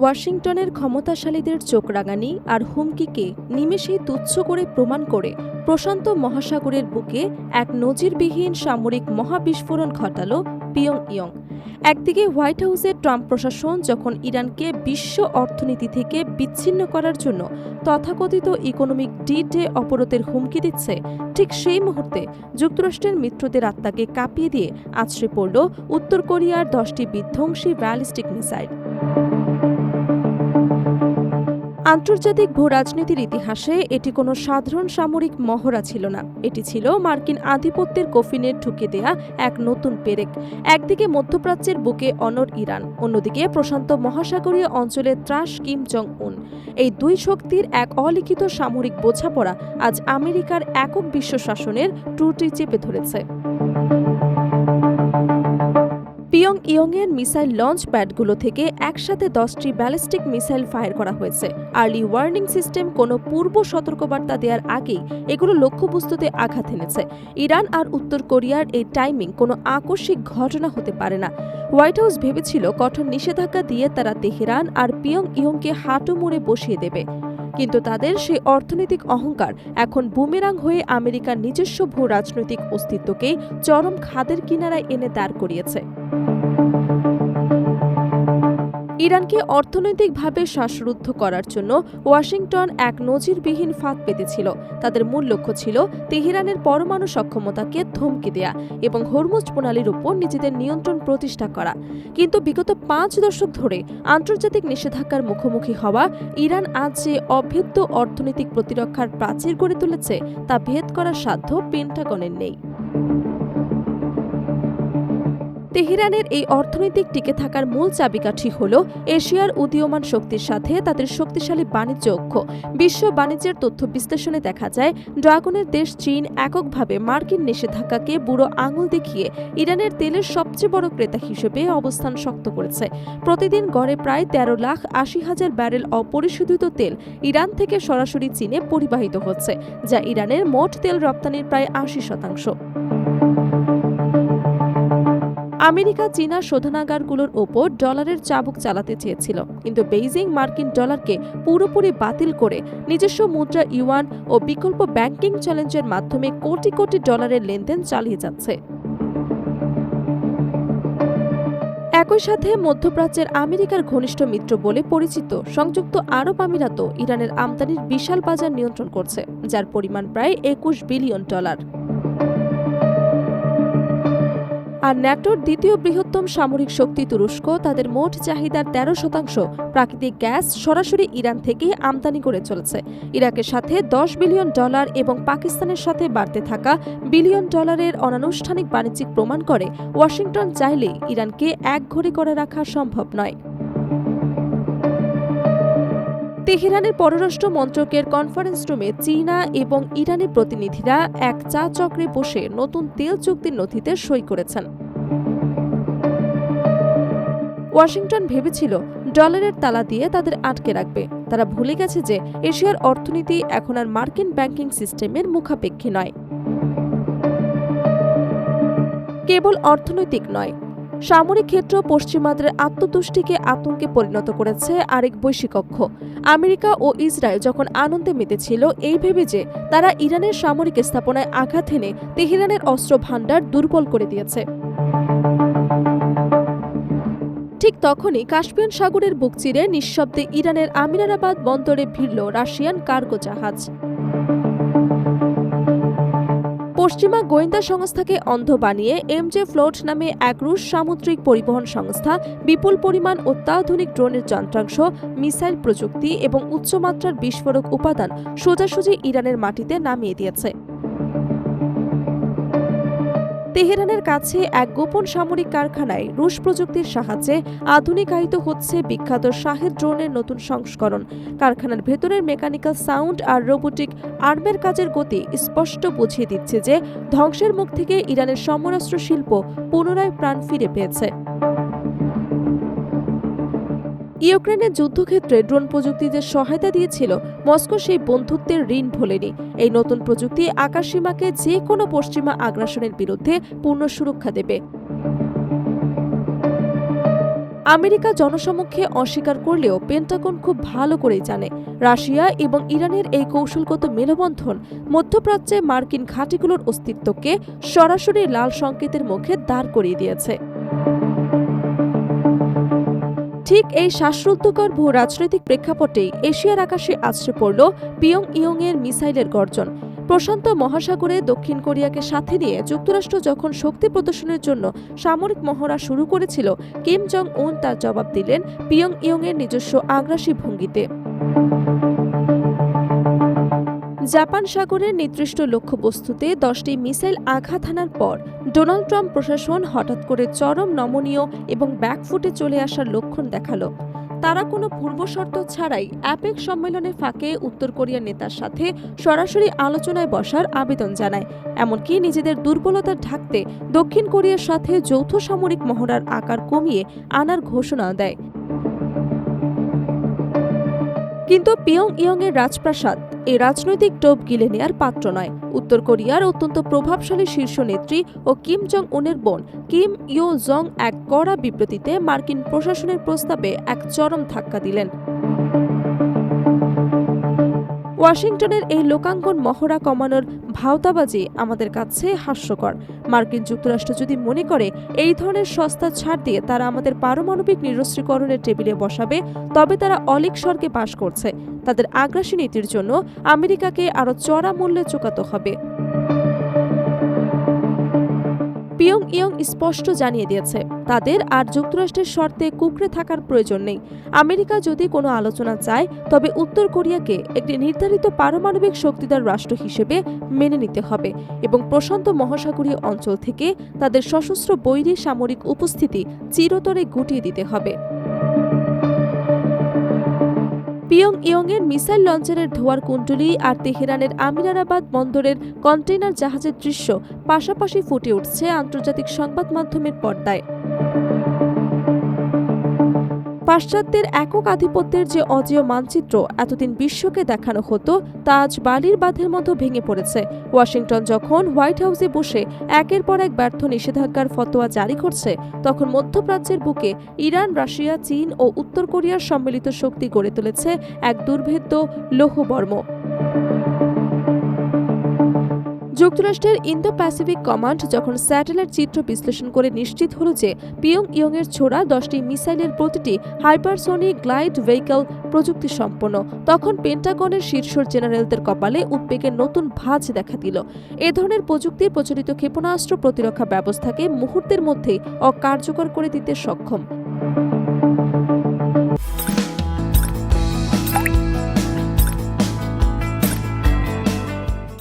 ওয়াশিংটনের ক্ষমতাশালীদের চোখ রাঙানি আর হুমকিকে নিমেষেই তুচ্ছ করে প্রমাণ করে প্রশান্ত মহাসাগরের বুকে এক নজিরবিহীন সামরিক মহাবিস্ফোরণ ঘটাল পিয়ংইয়ং। একদিকে হোয়াইট হাউসে ট্রাম্প প্রশাসন যখন ইরানকে বিশ্ব অর্থনীতি থেকে বিচ্ছিন্ন করার জন্য তথাকথিত ইকোনমিক ডি-ডে অবরোধের হুমকি দিচ্ছে, ঠিক সেই মুহূর্তে যুক্তরাষ্ট্রের মিত্রদের আত্মাকে কাঁপিয়ে দিয়ে আছড়ে পড়ল উত্তর কোরিয়ার 10টি বিধ্বংসী ব্যালিস্টিক মিসাইল। আন্তর্জাতিক ভূরাজনীতির ইতিহাসে এটি কোনো সাধারণ সামরিক মহড়া ছিল না, এটি ছিল মার্কিন আধিপত্যের কফিনে ঢুকে দেয়া এক নতুন পেরেক। একদিকে মধ্যপ্রাচ্যের বুকে অনড় ইরান, অন্যদিকে প্রশান্ত মহাসাগরীয় অঞ্চলে ত্রাস কিম জং উন। এই দুই শক্তির এক অলিখিত সামরিক বোঝাপড়া আজ আমেরিকার একক বিশ্ব শাসনের ত্রুটি চেপে ধরেছে। পিয়ংইয়ংয়ের মিসাইল লঞ্চ প্যাডগুলো থেকে একসাথে 10টি ব্যালিস্টিক মিসাইল ফায়ার করা হয়েছে। আর্লি ওয়ার্নিং সিস্টেম কোনো পূর্ব সতর্কবার্তা দেওয়ার আগেই এগুলো লক্ষ্যবস্তুতে আঘাত এনেছে। ইরান আর উত্তর কোরিয়ার এই টাইমিং কোনো আকস্মিক ঘটনা হতে পারে না। হোয়াইট হাউস ভেবেছিল কঠোর নিষেধাজ্ঞা দিয়ে তারা তেহরান আর পিয়ংইয়ংকে হাঁটু মুড়ে বসিয়ে দেবে, কিন্তু তাদের সেই অর্থনৈতিক অহংকার এখন বুমেরাং হয়ে আমেরিকার নিজস্ব ভূ রাজনৈতিক অস্তিত্বকেই চরম খাদের কিনারায় এনে দাঁড় করিয়েছে। ইরানকে অর্থনৈতিকভাবে শ্বাসরুদ্ধ করার জন্য ওয়াশিংটন এক নজিরবিহীন ফাঁদ পেতেছিল। তাদের মূল লক্ষ্য ছিল তেহরানের পরমাণু সক্ষমতাকে ধমকি দেয়া এবং হরমুজ প্রণালীর উপর নিজেদের নিয়ন্ত্রণ প্রতিষ্ঠা করা। কিন্তু বিগত 5 দশক ধরে আন্তর্জাতিক নিষেধাজ্ঞার মুখোমুখি হওয়া ইরান আজ যে অভেদ্য অর্থনৈতিক প্রতিরক্ষার প্রাচীর গড়ে তুলেছে তা ভেদ করার সাধ্য পেন্টাগনের নেই। তেহরানের এই অর্থনৈতিক টিকে থাকার মূল চাবিকাঠি হল এশিয়ার উদীয়মান শক্তির সাথে তাদের শক্তিশালী বাণিজ্য ঐক্য। বিশ্ব বাণিজ্যের তথ্য বিশ্লেষণে দেখা যায়, ড্রাগনের দেশ চীন এককভাবে মার্কিন নিষেধাজ্ঞাকে বুড়ো আঙুল দেখিয়ে ইরানের তেলের সবচেয়ে বড় ক্রেতা হিসেবে অবস্থান শক্ত করেছে। প্রতিদিন গড়ে প্রায় 13,80,000 ব্যারেল অপরিশোধিত তেল ইরান থেকে সরাসরি চীনে পরিবাহিত হচ্ছে, যা ইরানের মোট তেল রপ্তানির প্রায় 80%। আমেরিকা চীনা শোধনাগারগুলোর ওপর ডলারের চাবুক চালাতে চেয়েছিল, কিন্তু বেইজিং মার্কিন ডলারকে পুরোপুরি বাতিল করে নিজস্ব মুদ্রা ইউয়ান ও বিকল্প ব্যাংকিং চ্যালেঞ্জের মাধ্যমে কোটি কোটি ডলারের লেনদেন চালিয়ে যাচ্ছে। একই সাথে মধ্যপ্রাচ্যের আমেরিকার ঘনিষ্ঠ মিত্র বলে পরিচিত সংযুক্ত আরব আমিরাতও ইরানের আমদানির বিশাল বাজার নিয়ন্ত্রণ করছে, যার পরিমাণ প্রায় $21 বিলিয়ন। আর ন্যাটোর দ্বিতীয় বৃহত্তম সামরিক শক্তি তুরস্ক তাদের মোট চাহিদার 13% প্রাকৃতিক গ্যাস সরাসরি ইরান থেকে আমদানি করে চলেছে। ইরাকের সাথে $10 বিলিয়ন এবং পাকিস্তানের সাথে বাড়তে থাকা $1 বিলিয়ন অনানুষ্ঠানিক বাণিজ্যিক প্রমাণ করে ওয়াশিংটন চাইলেই ইরানকে একঘরে করে রাখা সম্ভব নয়। তেহরানের পররাষ্ট্র মন্ত্রকের কনফারেন্স রুমে চীনা এবং ইরানি প্রতিনিধিরা এক চা চক্রে বসে নতুন তেল চুক্তির নথিতে সই করেছেন। ওয়াশিংটন ভেবেছিল ডলারের তালা দিয়ে তাদের আটকে রাখবে। তারা ভুলে গেছে যে এশিয়ার অর্থনীতি এখন আর মার্কিন ব্যাংকিং সিস্টেমের মুখাপেক্ষী নয়। কেবল অর্থনৈতিক নয়, সামরিক ক্ষেত্র পশ্চিমাদের আত্মতুষ্টিকে আতঙ্কে পরিণত করেছে আরেক বৈশ্বিক অক্ষ। আমেরিকা ও ইসরায়েল যখন আনন্দে মেতেছিল এই ভেবে যে তারা ইরানের সামরিক স্থাপনায় আঘাত এনে তেহরানের অস্ত্র ভাণ্ডার দুর্বল করে দিয়েছে, ঠিক তখনই কাস্পিয়ান সাগরের বুক চিরে নিঃশব্দে ইরানের আমিরাবাদ বন্দরে ভিড়ল রাশিয়ান কার্গো জাহাজ। পশ্চিমা গোয়েন্দা সংস্থাকে অন্ধ বানিয়ে এমজে ফ্লোট নামে এক রুশ সামুদ্রিক পরিবহন সংস্থা বিপুল পরিমাণ অত্যাধুনিক ড্রোনের যন্ত্রাংশ, মিসাইল প্রযুক্তি এবং উচ্চমাত্রার বিস্ফোরক উপাদান সোজাসুজি ইরানের মাটিতে নামিয়ে দিয়েছে। তেহরানের কাছে এক গোপন সামরিক কারখানায় রুশ প্রযুক্তির সাহায্যে আধুনিকায়িত হচ্ছে বিখ্যাত শাহেদ ড্রোনের নতুন সংস্করণ। কারখানার ভেতরের মেকানিক্যাল সাউন্ড আর রোবোটিক আর্মের কাজের গতি স্পষ্ট বুঝিয়ে দিচ্ছে যে ধ্বংসের মুখ থেকে ইরানের সমরাস্ত্র শিল্প পুনরায় প্রাণ ফিরে পেয়েছে। ইউক্রেনের যুদ্ধক্ষেত্রে ড্রোন প্রযুক্তি যে সহায়তা দিয়েছিল, মস্কো সেই বন্ধুত্বের ঋণ ভোলেনি। এই নতুন প্রযুক্তি আকাশসীমাকে যে কোনো পশ্চিমা আগ্রাসনের বিরুদ্ধে পূর্ণ সুরক্ষা দেবে। আমেরিকা জনসমক্ষে অস্বীকার করলেও পেন্টাগন খুব ভালো করেই জানে রাশিয়া এবং ইরানের এই কৌশলগত মেলবন্ধন মধ্যপ্রাচ্যে মার্কিন ঘাঁটিগুলোর অস্তিত্বকে সরাসরি লাল সংকেতের মুখে দাঁড় করিয়ে দিয়েছে। ঠিক এই শ্বাসরুদ্ধকর ভূ রাজনৈতিক প্রেক্ষাপটেই এশিয়ার আকাশে আছড়ে পড়ল পিয়ংইয়ং এর মিসাইলের গর্জন। প্রশান্ত মহাসাগরে দক্ষিণ কোরিয়াকে সাথে নিয়ে যুক্তরাষ্ট্র যখন শক্তি প্রদর্শনের জন্য সামরিক মহড়া শুরু করেছিল, কিম জং উন তার জবাব দিলেন পিয়ংইয়ং এর নিজস্ব আগ্রাসী ভঙ্গিতে। জাপান সাগরের নির্দিষ্ট লক্ষ্যবস্তুতে 10টি মিসাইল আঘাত হানার পর ডোনাল্ড ট্রাম্প প্রশাসন হঠাৎ করে চরম নমনীয় এবং ব্যাকফুটে চলে আসার লক্ষণ দেখালো। তারা কোনো পূর্বশর্ত ছাড়াই অ্যাপেক সম্মেলনের ফাঁকে উত্তর কোরিয়ার নেতার সাথে সরাসরি আলোচনায় বসার আবেদন জানায়, এমনকি নিজেদের দুর্বলতা ঢাকতে দক্ষিণ কোরিয়ার সাথে যৌথ সামরিক মহড়ার আকার কমিয়ে আনার ঘোষণা দেয়। কিন্তু পিয়ংইয়ং এর রাজপ্রাসাদ এই রাজনৈতিক টোপ গিলে নেয়ার পাত্র নয়। উত্তর কোরিয়ার অত্যন্ত প্রভাবশালী শীর্ষ নেত্রী ও কিম জং উনের বোন কিম ইয়ো জং এক কড়া বিবৃতিতে মার্কিন প্রশাসনের প্রস্তাবে এক চরম ধাক্কা দিলেন। ওয়াশিংটনের এই লোকাঙ্গন মহড়া কমানোর ভাওতাবাজি আমাদের কাছে হাস্যকর। মার্কিন যুক্তরাষ্ট্র যদি মনে করে এই ধরনের সস্তা ছাড় দিয়ে তারা আমাদের পারমাণবিক নিরস্ত্রীকরণের টেবিলে বসাবে, তবে তারা অলীক স্বর্গে বাস করছে। তাদের আগ্রাসী নীতির জন্য আমেরিকাকে আরও চড়া মূল্যে চোকাতে হবে। পিয়ংইয়ং স্পষ্ট জানিয়ে দিয়েছে তাদের আর যুক্তরাষ্ট্রের শর্তে কুঁকড়ে থাকার প্রয়োজন নেই। আমেরিকা যদি কোনো আলোচনা চায়, তবে উত্তর কোরিয়াকে একটি নির্ধারিত পারমাণবিক শক্তিধর রাষ্ট্র হিসেবে মেনে নিতে হবে এবং প্রশান্ত মহাসাগরীয় অঞ্চল থেকে তাদের সশস্ত্র বৈরী সামরিক উপস্থিতি চিরতরে গুটিয়ে দিতে হবে। পিয়ংইয়ং এর মিসাইল লঞ্চারের ধোঁয়ার কুণ্ডলী আর তেহরানের আমিরাবাদ বন্দরের কন্টেইনার জাহাজের দৃশ্য পাশাপাশি ফুটে উঠছে আন্তর্জাতিক সংবাদ মাধ্যমের পর্দায়। পাশ্চাত্যের একক আধিপত্যের যে অজেয় মানচিত্র এতদিন বিশ্বকে দেখানো হতো, তা আজ বালির বাঁধের মতো ভেঙে পড়েছে। ওয়াশিংটন যখন হোয়াইট হাউসে বসে একের পর এক ব্যর্থ নিষেধাজ্ঞার ফতোয়া জারি করছে, তখন মধ্যপ্রাচ্যের বুকে ইরান, রাশিয়া, চীন ও উত্তর কোরিয়ার সম্মিলিত শক্তি গড়ে তুলেছে এক দুর্ভেদ্য লৌহবর্ম। যুক্তরাষ্ট্রের ইন্দো প্যাসিফিক কমান্ড যখন স্যাটেলাইট চিত্র বিশ্লেষণ করে নিশ্চিত হল যে পিয়ংইয়ং এর ছোড়া 10টি মিসাইলের প্রতিটি হাইপারসোনিক গ্লাইড ভেহিকল প্রযুক্তি সম্পন্ন, তখন পেন্টাগনের শীর্ষ জেনারেলদের কপালে উদ্বেগের নতুন ভাঁজ দেখা দিল। এ ধরনের প্রযুক্তির প্রচলিত ক্ষেপণাস্ত্র প্রতিরক্ষা ব্যবস্থাকে মুহূর্তের মধ্যেই অকার্যকর করে দিতে সক্ষম।